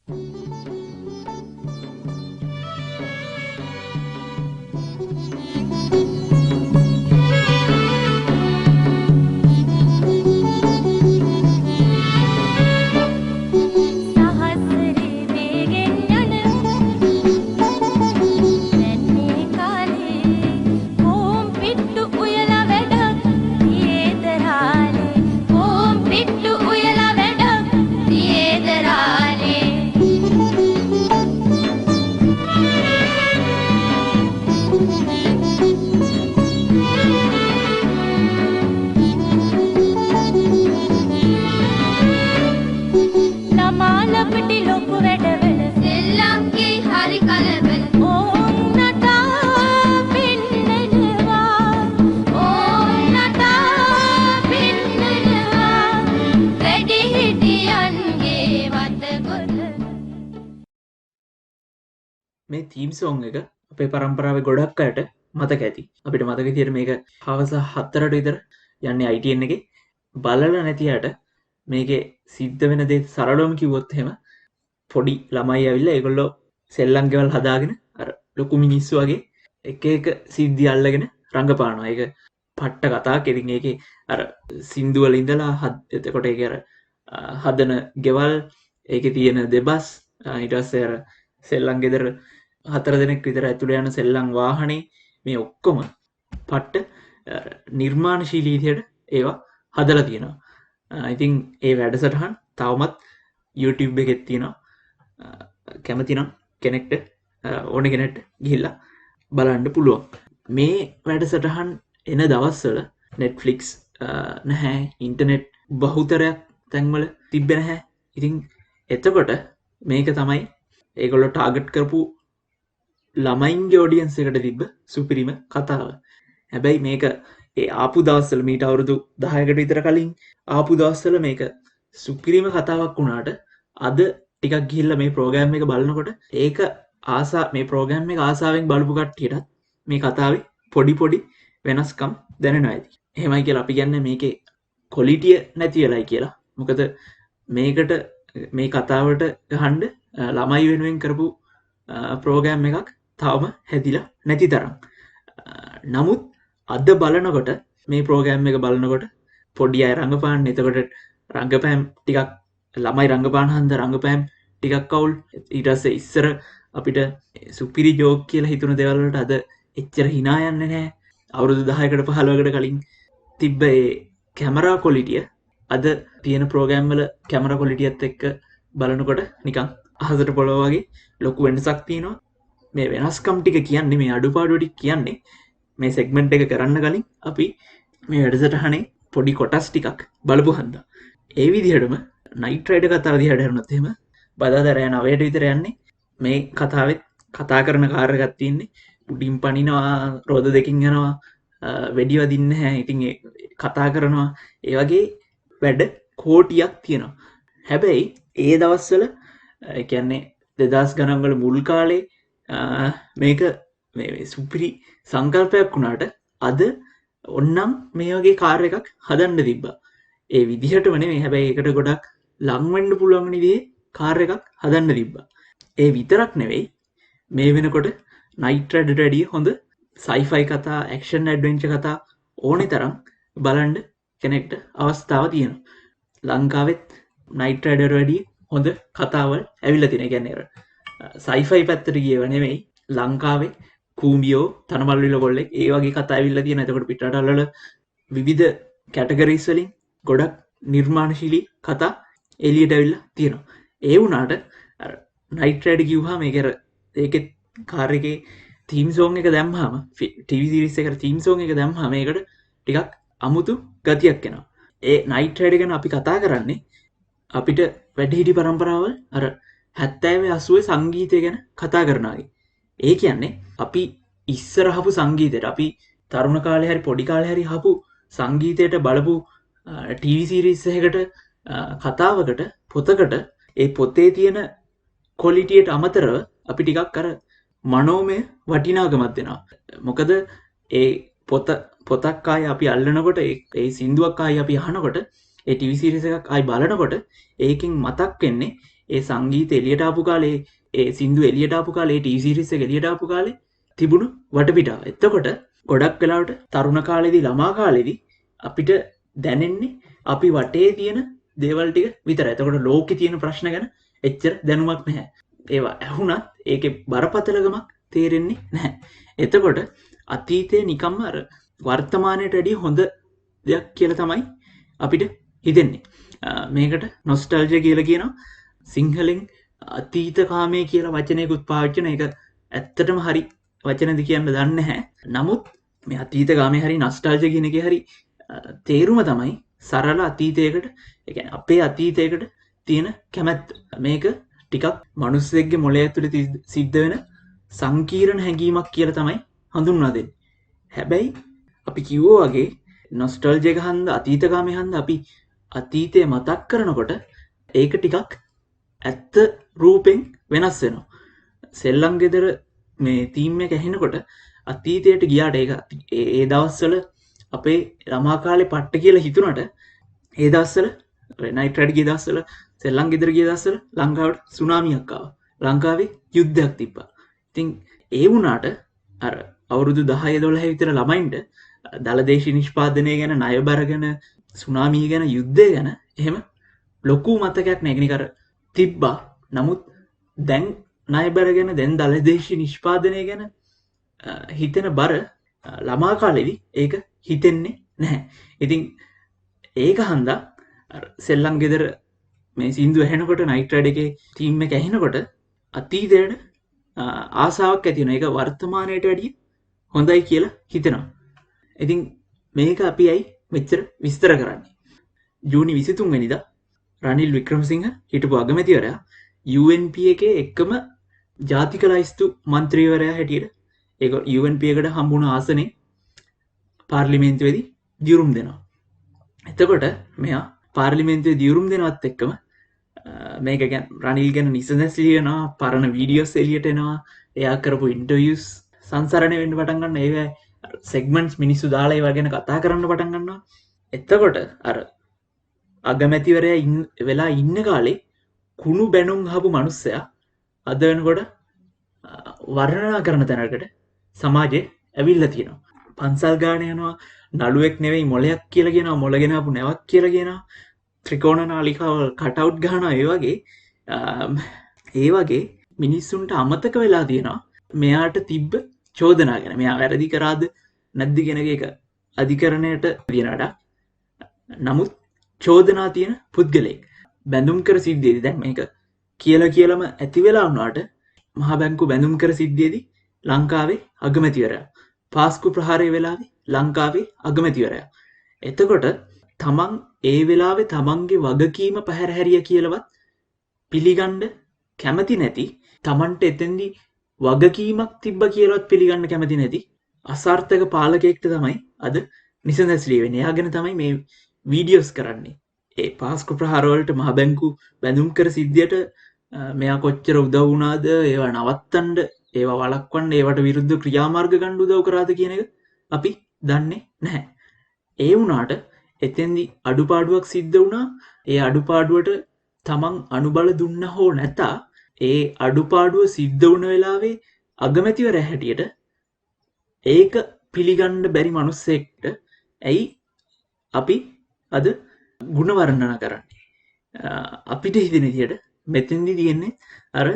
මේ තීම් සෝං එක අපේ පරම්පරාවේ ගොඩක් අයට මතක ඇති. අපිට මතක විදියට මේක හවස 4ට විතර යන්නේ ITN එකේ. බලලා නැති අයට මේකේ සිද්ධ වෙන දේ සරලවම කිව්වොත් එහෙම පොඩි ළමයි ඇවිල්ලා ඒගොල්ලෝ සෙල්ලම් ගෙවල් හදාගෙන අර ලොකු මිනිස්සු වගේ එක එක සිද්ධි අල්ලගෙන රංගපානවා. ඒක පට්ට කතාවක්. ඉතින් ඒකේ අර සින්දු වල ඉඳලා එතකොට ඒකේ අර හදන ගෙවල්, ඒකේ තියෙන දෙබස්, ඊට පස්සේ අර සෙල්ලම් ගෙදර 4 දෙනෙක් විතර ඇතුළේ යන සෙල්ලම් වාහනේ, මේ ඔක්කොම පට්ට නිර්මාණශීලී විදියට ඒවා හදලා තියෙනවා. ඉතින් ඒ වැඩසටහන් තවමත් YouTube එකේ තියෙනවා. කැමති නම් කෙනෙක්ට ඕන කෙනෙක්ට ගිහිල්ලා බලන්න පුළුවන්. මේ වැඩසටහන් එන දවස්වල Netflix නැහැ, ඉන්ටර්නෙට් බහුතරයක් තැන්වල තිබ්බේ නැහැ. ඉතින් එතකොට මේක තමයි ඒගොල්ලෝ ටාගට් කරපු ළමයින්ගේ ඔඩියන්ස් එකට තිබ්බ සුපිරිම කතාව. හැබැයි මේක ඒ ආපු දවස්වල මීට අවුරුදු 10කට විතර කලින් ආපු දවස්වල මේක සුපිරිම කතාවක් වුණාට අද ටිකක් ගිහිල්ලා මේ ප්‍රෝග්‍රෑම් එක බලනකොට ඒක මේ ප්‍රෝග්‍රෑම් එක ආසාවෙන් බලපු කට්ටියටත් මේ කතාවේ පොඩි වෙනස්කම් දැනෙනවා ඇති. එහෙමයි කියලා අපි කියන්නේ මේකේ ක්වොලිටිය නැති වෙලයි කියලා. මොකද මේකට මේ කතාවට ගහන්න ළමයි වෙනුවෙන් කරපු ප්‍රෝග්‍රෑම් එකක් තවම හැදිලා නැති තරම්. නමුත් අද බලනකොට මේ ප්‍රෝග්‍රෑම් එක බලනකොට පොඩි අය රංගපාන, එතකොට රංගපෑම් ටිකක් ළමයි රංගපාන හන්ද රංගපෑම් ටිකක් අවුල්. ඊට පස්සේ ඉස්සර අපිට සුපිරි ජෝක් කියලා හිතුන දේවල් වලට අද එච්චර hina යන්නේ නැහැ. අවුරුදු 10කට 15කට කලින් තිබ්බ ඒ කැමරා ක්වොලිටිය අද තියෙන ප්‍රෝග්‍රෑම් වල කැමරා ක්වොලිටියත් එක්ක බලනකොට නිකන් අහසට පොළව වගේ ලොකු වෙනසක් තියෙනවා. මේ වෙනස්කම් ටික කියන්නේ, මේ අඩුපාඩු ටික කියන්නේ මේ සෙග්මන්ට් එක කරන්න කලින් අපි මේ වැඩසටහනේ පොඩි කොටස් ටිකක් බලපු හන්දා. ඒ විදිහටම නයිට් රයිඩර් කතාව දිහාට හරනොත් එහෙම බදාදා රෑ 9ට විතර යන්නේ. මේ කතාවෙත් කතා කරන කාර් එකක් තියෙන්නේ. උඩින් පනිනවා, රෝද දෙකින් යනවා, වෙඩි වදින්නේ නැහැ. ඉතින් ඒ කතා කරනවා. ඒ වගේ වැඩ කෝටියක් තියෙනවා. හැබැයි ඒ දවස්වල කියන්නේ 2000 ගණන් වල මුල් කාලේ මේක මේ සුපිරි සංකල්පයක් වුණාට අද ඔන්නම් මේ වගේ කාර් එකක් හදන්න තිබ්බා. ඒ විදිහටම නෙමෙයි, හැබැයි ඒකට ගොඩක් ලං වෙන්න පුළුවන් විදිහේ කාර් එකක් හදන්න තිබ්බා. ඒ විතරක් නෙවෙයි, මේ වෙනකොට නයිට් රයිඩර්ට වැඩිය හොඳ සයිෆයි කතා, ඇක්ෂන් ඇඩ්වෙන්චර් කතා ඕනේ තරම් බලන්න කෙනෙක්ට අවස්ථාව තියෙනවා. ලංකාවෙත් නයිට් රයිඩර් වැඩිය හොඳ කතාවල් ඇවිල්ලා තියෙනවා. කියන්නේ සයිෆයි පැත්තට ගියව නෙමෙයි, ලංකාවේ කූඹියෝ, තනමල්විල කොල්ලෙක්, ඒ වගේ කතා ඇවිල්ලා තියෙනවා. එතකොට පිටරටවල වල විවිධ කැටගරිස් වලින් ගොඩක් නිර්මාණශීලී කතා එළියට ඇවිල්ලා තියෙනවා. ඒ වුණාට අර නයිට් රයිඩ් කිව්වහම ඒකේ කාර් එකේ තීම් සෝං එක දැම්මහම, ටීවී සීරීස් එකට තීම් සෝං එක දැම්මහම ඒකට ටිකක් අමුතු ගතියක් එනවා. ඒ නයිට් රයිඩ් ගැන අපි කතා කරන්නේ අපිට වැඩිහිටි පරම්පරාවල් අර 70 80 සංගීතය ගැන කතා කරනවා. ඒ කියන්නේ අපි ඉස්සර අහපු සංගීතයට, අපි තරුණ කාලේ හරි පොඩි කාලේ හරි අහපු සංගීතයට බලපු ටීවී සීරීස් එකකට, කතාවකට, පොතකට ඒ පොතේ තියෙන ක්වොලිටියට අමතරව අපි ටිකක් අර මනෝමය වටිනාකමක් දෙනවා. මොකද ඒ පොතක් ආයි අපි අල්ලනකොට, ඒ සින්දුවක් ආයි අපි අහනකොට, ඒ ටීවී සීරීස් එකක් ආයි බලනකොට ඒකෙන් මතක් වෙන්නේ ඒ සංගීත එළියට ආපු කාලේ ඒ සින්දු එළියට ආපු කාලේ ටීවී සීරීස් එක එළියට ආපු කාලේ තිබුණු වටපිටාව. එතකොට ගොඩක් වෙලාවට තරුණ කාලෙදී ළමා කාලෙදී අපිට දැනෙන්නේ අපි වටේ තියෙන දේවල් ටික විතරයි. එතකොට ලෝකේ තියෙන ප්‍රශ්න ගැන එච්චර දැනුමක් නැහැ. ඒවා ඇහුණත් ඒකේ බරපතලකමක් තේරෙන්නේ නැහැ. එතකොට අතීතය නිකම්ම අර වර්තමානයට වැඩිය හොඳ දෙයක් කියලා තමයි අපිට හිතෙන්නේ. මේකට නොස්ටල්ජියා කියලා කියනවා. සිංහලෙන් අතීතකාමයේ කියලා වචනයකුත් පාවිච්චි කරන එක ඇත්තටම හරි වචනද කියන්න දන්නේ නැහැ. නමුත් මේ අතීතකාමයේ හරි නොස්ටල්ජියා කියන එකේ හරි තේරුම තමයි සරල අතීතයකට, ඒ කියන්නේ අපේ අතීතයකට තියෙන කැමැත්ත. මේක ටිකක් මිනිස්සෙක්ගේ මොළය ඇතුලේ සිද්ධ වෙන සංකීර්ණ හැඟීමක් කියලා තමයි හඳුන්වා දෙන්නේ. හැබැයි අපි කිව්වා වගේ නොස්ටල්ජියා එක හන්ද අතීතකාමයේ හන්ද අපි අතීතය මතක් කරනකොට ඒක ටිකක් ඇත්ත රූපෙන් වෙනස් වෙනවා. සෙල්ලම් ගෙදර මේ තීම් එක ඇහෙනකොට අතීතයට ගියාට ඒක ඒ දවස්වල අපේ ළමා කාලේ පට්ට කියලා හිතුණට ඒ දවස්වල නයිට් රයිඩ් ගිය දවස්වල සෙල්ලම් ගෙදර ගිය දවස්වල ලංකාවට සුනාමියක් ආවා. ලංකාවේ යුද්ධයක් තිබ්බා. ඉතින් ඒ වුණාට අර අවුරුදු 10 12 විතර ළමයින්ට දලදේශී නිෂ්පාදනය ගැන, ණයබර ගැන, සුනාමිය ගැන, යුද්ධය ගැන එහෙම ලොකු මතකයක් නැගිනිකර තිබ්බා. නමුත් දැන් ණයබර ගැන, දැන් දලදේශී නිෂ්පාදනය ගැන හිතෙන බර ළමා කාලෙදී ඒක හිතෙන්නේ නැහැ. ඉතින් ඒක හන්දා සෙල්ලම් ගෙදර මේ සින්දු ඇහෙනකොට, නයිට් රයිඩ් එකේ තීම් එක ඇහෙනකොට අතීතයට ආසාවක් ඇති වෙනවා. ඒක වර්තමානයට වැඩිය හොඳයි කියලා හිතෙනවා. ඉතින් මේක අපි ඇයි මෙච්චර විස්තර කරන්නේ? ජූනි 23 වෙනිදා රනිල් වික්‍රමසිංහ හිටපු අගමැතිවරයා UNP එකේ එකම ජාතික ලයිස්තු මන්ත්‍රීවරයා හැටියට ඒක UNP එකට හම්බුණු ආසනේ පාර්ලිමේන්තුවේදී දියුරුම් දෙනවා. එතකොට මෙයා පාර්ලිමේන්තුවේ දියුරුම් දෙනවත් එක්කම මේක ගැන රනිල් ගැන නිසඳස් ලියනවා, පරණ වීඩියෝස් එළියට එනවා, එයා කරපු ඉන්ටර්වියුස් සංසරණය වෙන්න පටන් ගන්න. ඒ සෙග්මන්ට්ස් මිනිස්සු දාලා ඒවා ගැන කතා කරන්න පටන් ගන්නවා. එතකොට අර අගමැතිවරයා වෙලා ඉන්න කාලේ කුණු බැනුම් අහපු මිනිස්සයා අද වෙනකොට වර්ණනා කරන තැනකට සමාජයේ ඇවිල්ලා තියෙනවා. පන්සල් ගාන යනවා, නළුවෙක් නෙවෙයි මොලයක් කියලා කියනවා, මොලගෙන ආපු නැවක් කියලා කියනවා, ත්‍රිකෝණ නාලිකාවල් කට් අවුට් ගන්නවා. ඒ වගේ මිනිස්සුන්ට අමතක වෙලා තියෙනවා මෙයාට තිබ්බ චෝදනා ගැන. මෙයා වැරදි කරාද නැද්ද කියන එක අධිකරණයට දිනනට. නමුත් චෝදනා තියෙන පුද්ගලයෙක් බැඳුම් කර සිද්ධියේදී දැන් මේක කියලාම ඇති වෙලා වුණාට මහ බැංකු බැඳුම් කර සිද්ධියේදී ලංකාවේ අගමැතිවරයා, පාස්කු ප්‍රහාරය වෙලාවේ ලංකාවේ අගමැතිවරයා. එතකොට තමන් ඒ වෙලාවේ තමන්ගේ වගකීම පැහැර හැරිය කියලාවත් පිළිගන්න කැමති නැති, තමන්ට එතෙන්දී වගකීමක් තිබ්බ කියලාවත් පිළිගන්න කැමති නැති අසාර්ථක පාලකයෙක්ට තමයි අද නිසඳස් ලියවෙන්නේ. එයා ගැන තමයි මේ වීඩියෝස් කරන්නේ. ඒ පාස්කු ප්‍රහාරවලට මහ බැංකු බැඳුම් කර සිද්ධියට මෙයා කොච්චර උදව් වුණාද, ඒවා නවත්තන්න, ඒවා වළක්වන්න, ඒවට විරුද්ධ ක්‍රියාමාර්ග ගන්න උදව් කරාද කියන එක අපි දන්නේ නැහැ. ඒ වුණාට එතෙන්දී අඩුපාඩුවක් සිද්ධ වුණා. ඒ අඩුපාඩුවට තමන් අනුබල දුන්න හෝ නැතා, ඒ අඩුපාඩුව සිද්ධ වුණ වෙලාවේ අගමැතිවරයා හැටියට ඒක පිළිගන්න බැරි මිනිස්සෙක්ට ඇයි අපි අද ගුණ වර්ණනා කරන්නේ? අපිට හිතෙන විදිහට මෙතෙන්දී තියෙන්නේ අර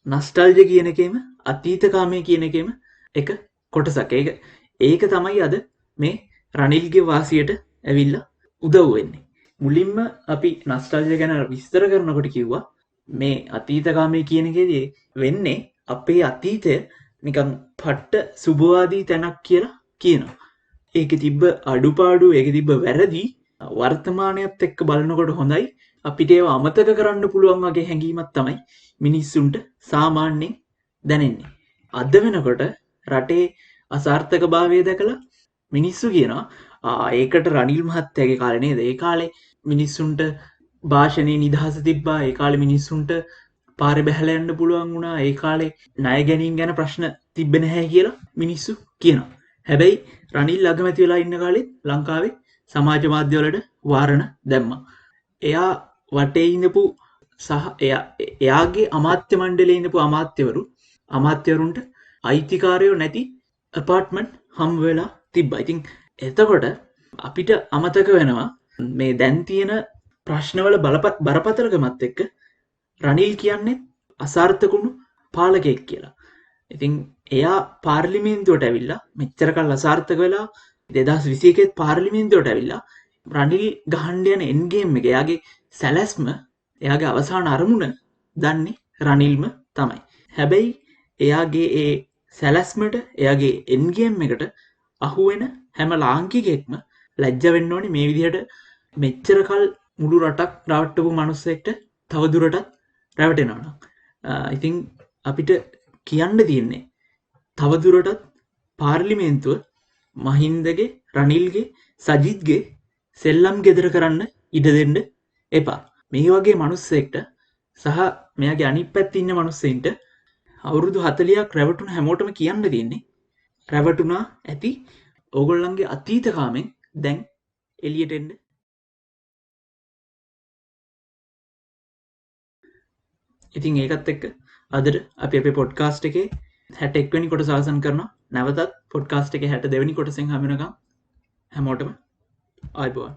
නස්ටල්ජියා කියන එකේම අතීතකාමයේ කියන එකේම එක කොටසක්. ඒක තමයි අද මේ රනිල්ගේ වාසියට ඇවිල්ලා උදව් වෙන්නේ. මුලින්ම අපි නස්ටල්ජියා ගැන විස්තර කරනකොට කිව්වා මේ අතීතකාමයේ කියන එකේදී වෙන්නේ අපේ අතීතය නිකන් පට්ට සුබවාදී තැනක් කියලා කියනවා. ඒකේ තිබ්බ අඩුපාඩු, ඒකේ තිබ්බ වැරදි වර්තමානයත් එක්ක බලනකොට හොඳයි අපිට ඒව අමතක කරන්න පුළුවන් වගේ හැඟීමක් තමයි මිනිස්සුන්ට සාමාන්‍යයෙන් දැනෙන්නේ. අද වෙනකොට රටේ අසාර්ථකභාවය දැකලා මිනිස්සු කියනවා ඒකට රනිල් මහත්තයාගේ කාලේ නේද? ඒ කාලේ මිනිස්සුන්ට භාෂණයේ නිදහස තිබ්බා. ඒ කාලේ මිනිස්සුන්ට පාරේ බැහැලා යන්න පුළුවන් වුණා. ඒ කාලේ ණය ගැනීම ගැන ප්‍රශ්න තිබ්බේ නැහැ කියලා මිනිස්සු කියනවා. හැබැයි රනිල් අගමැති වෙලා ඉන්න කාලේ ලංකාවේ සමාජ මාධ්‍යවලට වාරණ දැම්මා. එයා වටේ ඉඳපු සහ එයාගේ අමාත්‍ය මණ්ඩලේ ඉඳපු අමාත්‍යවරුන්ට අයිතිකාරයෝ නැති අපාර්ට්මන්ට් හම් වෙලා තිබ්බා. ඉතින් එතකොට අපිට අමතක වෙනවා මේ දැන් තියෙන ප්‍රශ්නවල බරපතලකමත් එක්ක රනිල් කියන්නේ අසාර්ථකුණු පාලකෙක් කියලා. ඉතින් එයා පාර්ලිමේන්තුවට ඇවිල්ලා මෙච්චර කල් අසාර්ථක වෙලා 2021 පාර්ලිමේන්තුවට ඇවිල්ලා රනිල් ගහන්න යන එන්ඩ් ගේම් එක එයාගේ සැලැස්ම එයාගේ අවසාන අරමුණ දන්නේ රනිල්ම තමයි. හැබැයි එයාගේ ඒ සැලැස්මට එයාගේ එන්ඩ් ගේම් එකට අහුවෙන හැම ලාංකිකයෙක්ම ලැජ්ජ වෙන්න ඕනේ මේ විදිහට මෙච්චර කල් මුළු රටක් රවට්ටපු මිනිස්සෙක්ට තවදුරටත් රැවටෙනවා නම්. ඉතින් අපිට කියන්න තියෙන්නේ තවදුරටත් පාර්ලිමේන්තුව මහින්දගේ රනිල්ගේ සජිත්ගේ සෙල්ලම් ගෙදර කරන්න ඉඩ දෙන්න එපා. මේ වගේ මනුස්සෙක්ට සහ මෙයාගේ අනිත් පැත්තේ ඉන්න මනුස්සයින්ට අවුරුදු 40ක් රැවටුණ හැමෝටම කියන්න තියෙන්නේ රැවටුණා ඇති ඕගොල්ලන්ගේ අතීත කාමෙන් දැන් එළියට එන්න. ඉතින් ඒකත් එක්ක අදට අපි අපේ පොඩ්කාස්ට් එකේ 61 වෙනි කොටස අවසන් කරනවා. නැවතත් පොඩ්කාස්ට් එකේ 62 වෙනි කොටසෙන් හමු වෙනකම් හැමෝටම ආයුබෝවන්.